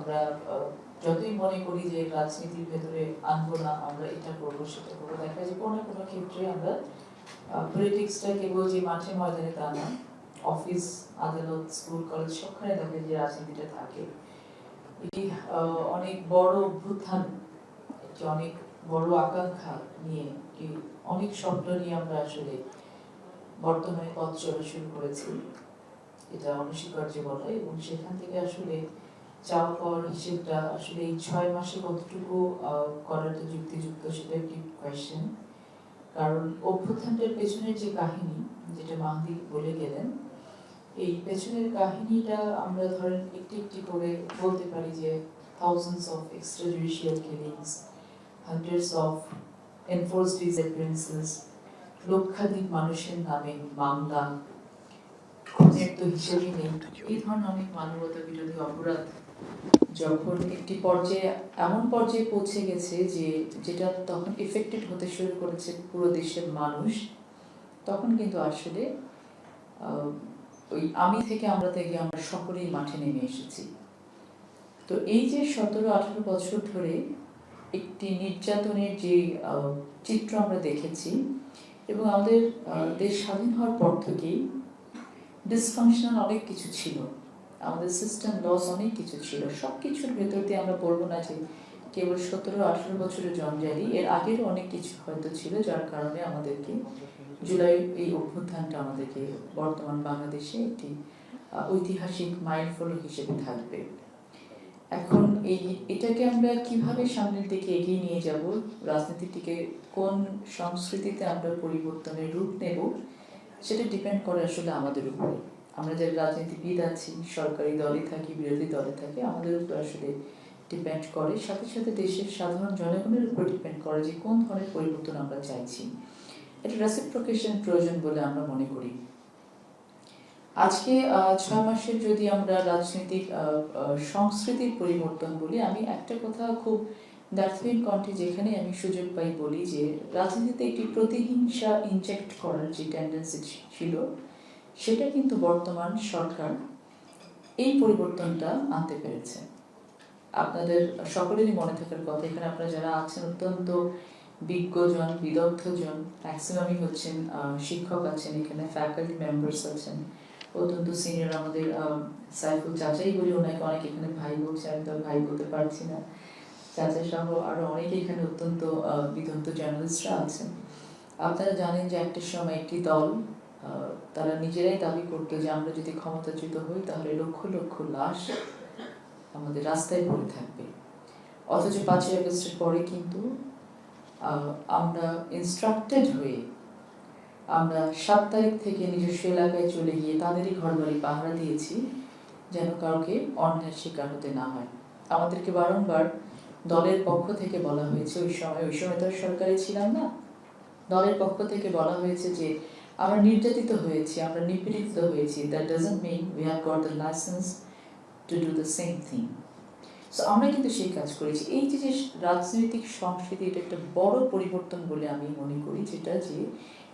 আমরা যতই মনে করি যে রাজনীতির ভেতরে আনবো না, আমরা এটা করবো সেটা করবো, দেখা যায় কোনো কোনো ক্ষেত্রে আমরা পলিটিক্সটা কেবল যে মাঠে ময়দানে তা না, অফিস, আদালত, স্কুল, কলেজ সবখানে দেখা যে রাজনীতিটা থাকে। এটি অনেক বড় অভ্যুত্থান, একটি অনেক বড় আকাঙ্ক্ষা নিয়ে, অনেক স্বপ্ন নিয়ে আমরা আসলে বর্তমানে পথ চলা শুরু করেছি, এটা অনস্বীকার্য বলা। এবং সেখান থেকে আসলে চাওয়া পাওয়ার হিসেবটা আসলে এই 6 মাসে কতটুকু করাটা যুক্তিযুক্ত, সেটা একটি কোয়েশ্চেন। কারণ অভ্যুত্থানটার পেছনের যে কাহিনী, যেটা মাহদি বলে গেলেন, এই পেছনের কাহিনীটা আমরা ধরেন একটি একটি করে বলতে পারি যে thousands of extrajudicial killings, hundreds of enforced disappearances, লক্ষাধিক মানুষের নামে মামলা, খুনের তো হিসেবেই নেই। এই ধরনের অনেক মানবতা বিরোধী অপরাধ যখন একটি পর্যায়ে, এমন পর্যায়ে পৌঁছে গেছে যে যেটা তখন এফেক্টেড হতে শুরু করেছে পুরো দেশের মানুষ, তখন কিন্তু আসলে ওই আমি থেকে আমরা সকলেই মাঠে নেমে এসেছি। তো এই যে 17-18 বছর ধরে একটি নির্যাতনের যে চিত্র আমরা দেখেছি, এবং আমাদের দেশ স্বাধীন হওয়ার পর থেকেই ডিসফাংশনাল অনেক কিছু ছিল, আমাদের সিস্টেম লস অনেক কিছু ছিল। সব কিছুর ভেতর দিয়ে আমরা বলবো না যে কেবল 17-18 বছরের জঞ্জালি, এর আগেরও অনেক কিছু হয়তো ছিল, যার কারণে আমাদেরকে জুলাই এই অভ্যুত্থানটা আমাদেরকে বর্তমান বাংলাদেশে একটি ঐতিহাসিক মাইলফলক হিসেবে থাকবে। এখন এটাকে আমরা কিভাবে সামনের দিকে এগিয়ে নিয়ে যাব, রাজনীতিটিকে কোন সংস্কৃতিতে আমরা পরিবর্তনের রূপ নেব, সেটা ডিপেন্ড করে আসলে আমাদের উপরে। আমরা যারা রাজনীতিবিদ আছি, সরকারি দলে থাকি, বিরোধী দলে থাকি, আমাদের উপর আসলে ডিপেন্ড করে, সাথে সাথে দেশের সাধারণ জনগণের উপর ডিপেন্ড করে যে কোন ধরনের পরিবর্তন আমরা চাইছি। এটা রেসিপ্রোকেশন প্রয়োজন বলে আমরা মনে করি। আজকে 6 মাসের যদি আমরা রাজনৈতিক সংস্কৃতির পরিবর্তন বলি, আমি একটা কথা খুব দার্থহীন কণ্ঠে যেখানে আমি সুযোগ পাই বলি যে রাজনীতিতে একটি প্রতিহিংসা ইনজেক্ট করার যে টেন্ডেন্সি ছিল, সেটা কিন্তু বর্তমান সরকার এই পরিবর্তনটা আনতে পেরেছে। আপনাদের সকলেরই মনে থাকার কথা, এখানে আপনারা যারা আছেন অত্যন্ত বিজ্ঞজন, বিদগ্ধজন, ম্যাক্সিমামই হচ্ছেন শিক্ষক আছেন, এখানে ফ্যাকাল্টি মেম্বার্স আছেন, অত্যন্ত সিনিয়র আমাদের সাইফুল চাচাই বলি, ওনাকে অনেক এখানে ভাই বলছে, আমি তো ভাই বলতে পারছি না, চাচা সহ আরো অনেকে এখানে অত্যন্ত বিদগ্ধ জার্নালিস্টরা আছেন। আপনারা জানেন যে একটা সময় একটি দল তারা নিজেরাই দাবি করতো যে আমরা যদি ক্ষমতাচ্যুত হই তাহলে লক্ষ লক্ষ লাশ আমাদের রাস্তায় পড়ে থাকবে। অথচ 5ই আগস্টের পরে কিন্তু আমরা ইনস্ট্রাক্টেড হয়ে আমরা 7 তারিখ থেকে নিজস্ব এলাকায় চলে গিয়ে তাদেরই ঘরবাড়ি পাহারা দিয়েছি যেন কাউকে অন্যায়ের শিকার হতে না হয়। আমাদেরকে বারংবার দলের পক্ষ থেকে বলা হয়েছে, ওই সময় তো সরকারে ছিলাম না, দলের পক্ষ থেকে বলা হয়েছে যে আমরা নির্যাতিত হয়েছি, আমরা নিপীড়িত হয়েছি, that doesn't mean we have got the licence to do the same thing. So আমরা কিন্তু সেই কাজ করেছি। এই যে রাজনৈতিক সংস্কৃতি, এটা একটা বড় পরিবর্তন বলে আমি মনে করি, যেটা যে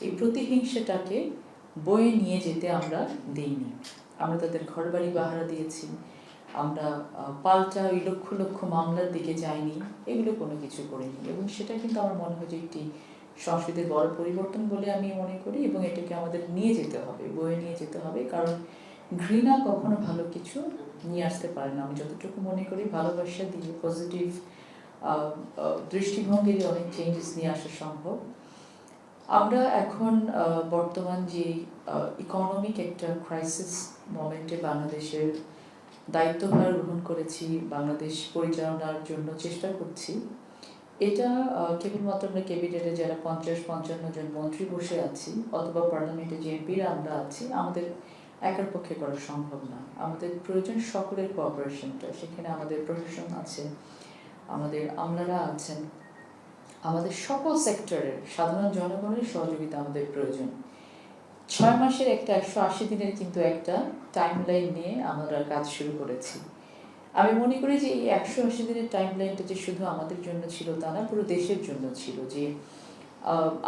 এই প্রতিহিংসাটাকে বয়ে নিয়ে যেতে আমরা দিইনি। আমরা তাদের ঘরবাড়ি পাহারা দিয়েছি, আমরা পাল্টা ওই লক্ষ লক্ষ মামলার দিকে যাইনি, এগুলো কোনো কিছু করিনি। এবং সেটা কিন্তু আমার মনে হয় যে একটি সংস্কৃতির বড় পরিবর্তন বলে আমি মনে করি, এবং এটাকে আমাদের নিয়ে যেতে হবে, বয়ে নিয়ে যেতে হবে। কারণ ঘৃণা কখনো ভালো কিছু নিয়ে আসতে পারে না। আমি যতটুকু মনে করি ভালোবাসা দিয়ে, পজিটিভ দৃষ্টিভঙ্গি দিয়ে অনেক চেঞ্জেস নিয়ে আসা সম্ভব। আমরা এখন বর্তমান যে ইকোনমিক একটা ক্রাইসিস মোমেন্টে বাংলাদেশের দায়িত্বভার গ্রহণ করেছি, বাংলাদেশ পরিচালনার জন্য চেষ্টা করছি, এটা কেবলমাত্র আমরা ক্যাবিনেটে যারা 50-55 জন মন্ত্রী বসে আছি অথবা পার্লামেন্টে যে এমপিরা আমরা আছি, আমাদের একার পক্ষে করা সম্ভব না। আমাদের প্রয়োজন সকলের কোঅপারেশনটা। সেখানে আমাদের প্রশাসন আছে, আমাদের আমলারা আছেন, আমাদের সকল সেক্টরের সাধারণ জনগণের সহযোগিতা আমাদের প্রয়োজন। 6 মাসের একটা 180 দিনের কিন্তু একটা টাইমলাইন নিয়ে আমরা কাজ শুরু করেছি। আমি মনে করি যে এই 180 দিনের টাইমলাইনটা যে শুধু আমাদের জন্য ছিল তা না, পুরো দেশের জন্য ছিল। যে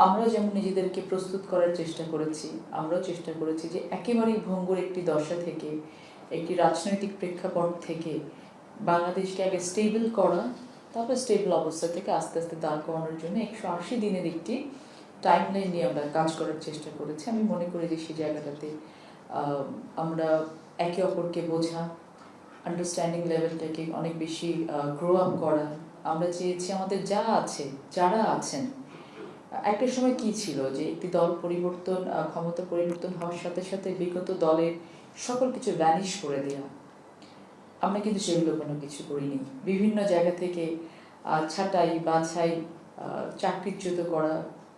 আমরা যেমন নিজেদেরকে প্রস্তুত করার চেষ্টা করেছি, আমরাও চেষ্টা করেছি যে একেবারেই ভঙ্গুর একটি দশা থেকে, একটি রাজনৈতিক প্রেক্ষাপট থেকে বাংলাদেশকে আগে স্টেবল করা, তারপর স্টেবল অবস্থা থেকে আস্তে আস্তে দাঁড় করানোর জন্য 180 দিনের একটি টাইমলাইন নিয়ে আমরা কাজ করার চেষ্টা করেছি। আমি মনে করি যে সেই জায়গাটাতে আমরা একে অপরকে বোঝা, আন্ডারস্ট্যান্ডিং লেভেলটাকে অনেক বেশি গ্রো আপ করা। আমরা চেয়েছি আমাদের যা আছে, যারা আছেন, একটা সময় কি ছিল যে একটি দল পরিবর্তন, ক্ষমতা পরিবর্তন হওয়ার সাথে সাথে বিগত দলের সকল কিছু ভ্যানিশ করে দেওয়া। আমরা কিন্তু সেগুলো কোনো কিছু করিনি। বিভিন্ন জায়গা থেকে ছাঁটাই বাছাই, চাকরিচ্যুত করা,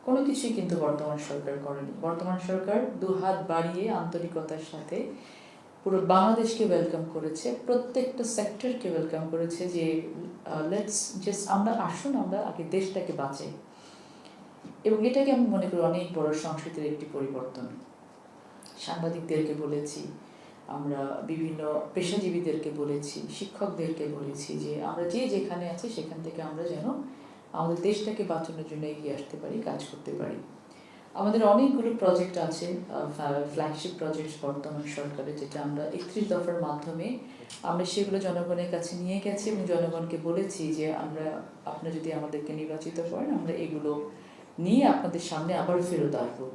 কোনো কিছুই কিন্তু বর্তমান সরকার করেনি। বর্তমান সরকার দুহাত বাড়িয়ে আন্তরিকতার সাথে পুরো বাংলাদেশকে ওয়েলকাম করেছে, প্রত্যেকটা সেক্টরকে ওয়েলকাম করেছে যে লেটস জাস্ট আমরা আসুন, আমরা আগে দেশটাকে বাঁচাই। এবং এটাকে আমি মনে করি অনেক বড় সংস্কৃতির একটি পরিবর্তন। সাংবাদিকদেরকে বলেছি, আমরা বিভিন্ন পেশাজীবীদেরকে বলেছি, শিক্ষকদেরকে বলেছি যে আমরা যে যেখানে আছি সেখান থেকে আমরা যেন আমাদের দেশটাকে বাঁচানোর জন্য এগিয়ে আসতে পারি, কাজ করতে পারি। আমাদের অনেকগুলো প্রজেক্ট আছে, ফ্ল্যাগশিপ প্রজেক্ট বর্তমান সরকারের, যেটা আমরা 31 দফার মাধ্যমে আমরা সেগুলো জনগণের কাছে নিয়ে গেছি এবং জনগণকে বলেছি যে আপনারা যদি আমাদেরকে নির্বাচিত করেন, আমরা এগুলো নিয়ে আপনাদের সামনে আবার ফেরত আসবো।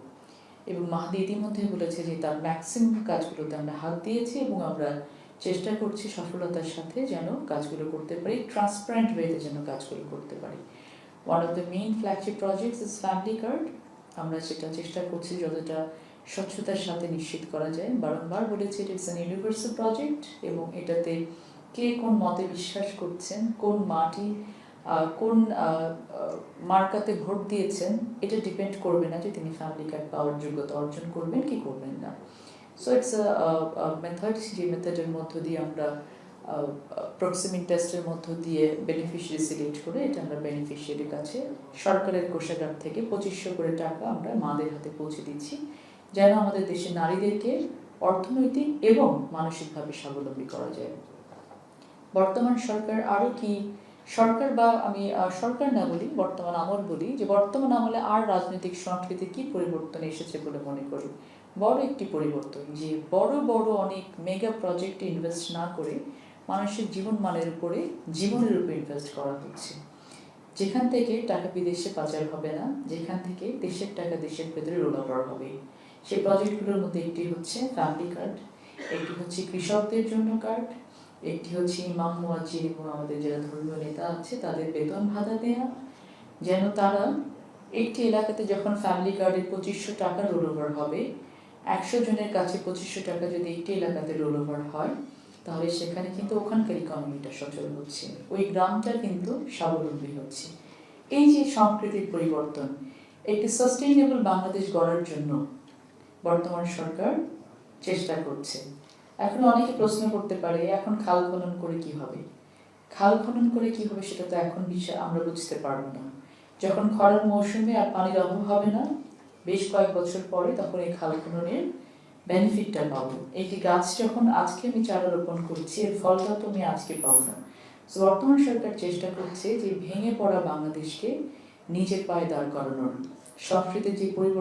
এবং মাহাদি ইতিমধ্যে বলেছে যে তার ম্যাক্সিমাম কাজগুলোতে আমরা হাত দিয়েছি এবং আমরা চেষ্টা করছি সফলতার সাথে যেন কাজগুলো করতে পারি, ট্রান্সপারেন্ট ওয়েতে যেন কাজগুলো করতে পারি। One of the main flagship projects is family card. আমরা সেটা চেষ্টা করছি যতটা স্বচ্ছতার সাথে নিশ্চিত করা যায়। বারংবার বলেছি ইট ইটস অ্যান ইউনিভার্সাল প্রজেক্ট এবং এটাতে কে কোন মতে বিশ্বাস করছেন, কোন মাটি, কোন মার্কাতে ভোট দিয়েছেন, এটা ডিপেন্ড করবে না যে তিনি ফ্যামিলি কার্ড পাওয়ার যোগ্যতা অর্জন করবেন কি করবেন না। সো ইটস মেথড, যে মেথডের মধ্য দিয়ে আমরা প্রক্সিমিক টেস্টের মধ্য দিয়ে বেনিফিশিয়ারি সিলেক্ট করে এটা আমরা বেনিফিশিয়ারির কাছে সরকারের কোষাগার থেকে 2500 করে টাকা আমরা মাদের হাতে পৌঁছে দিচ্ছি, যেন আমাদের দেশের নারীদেরকে অর্থনৈতিক এবং মানসিকভাবে স্বাবলম্বী করা যায়। বর্তমান সরকার আরও কি সরকার, বা আমি সরকার না বলি, বর্তমান আমল বলি, যে বর্তমান আমলে আর রাজনৈতিক সংস্কৃতির কি পরিবর্তন এসেছে বলে মনে করি? বড় একটি পরিবর্তন, যে বড় বড় অনেক মেগা প্রজেক্টে ইনভেস্ট না করে মানুষের জীবনমানের উপরে, জীবনের উপরে ইনভেস্ট করা হচ্ছে, যেখান থেকে টাকা বিদেশে পাচার হবে না, যেখান থেকে দেশের টাকা দেশের ভেতরে রোল ওভার হবে। সেই প্রজেক্টগুলোর মধ্যে একটি হচ্ছে ফ্যামিলি কার্ড, একটি হচ্ছে কৃষকদের জন্য কার্ড, একটি হচ্ছে ইমাম মুয়াজ্জিন এবং আমাদের যারা ধর্মীয় নেতা আছে তাদের বেতন ভাতা দেয়া, যেন তারা একটি এলাকাতে যখন ফ্যামিলি কার্ডের 2500 টাকা রোল ওভার হবে, 100 জনের কাছে 2500 টাকা যদি একটি এলাকাতে রোল ওভার হয়, তাহলে সেখানে কিন্তু ওখানকার ইকোনমিটা সচল হচ্ছে, ওই গ্রামটা কিন্তু স্বাবলম্বী হচ্ছে। এই যে সংস্কৃতির পরিবর্তন, একটি সাস্টেইনেবল বাংলাদেশ গড়ার জন্য বর্তমান সরকার চেষ্টা করছে। এখন অনেকে প্রশ্ন করতে পারে, এখন খাল খনন করে কি হবে? খাল খনন করে কি হবে সেটা তো এখন আমরা বুঝতে পারবো না। যখন খরার মৌসুমে আর পানির অভাব হবে না, বেশ কয়েক বছর পরে, তখন এই খাল খননের বেনিফিটটা পাবো। একটি গাছ যখন আজকে আমি চারা রোপণ করছি, এর ফলটা তো আমি আজকে পাবো না। তো বর্তমান সরকার চেষ্টা করছে যে ভেঙে পড়া বাংলাদেশকে নিজের পায়ে দাঁড় করানোর, সংস্কৃতির যে পরিবর্তন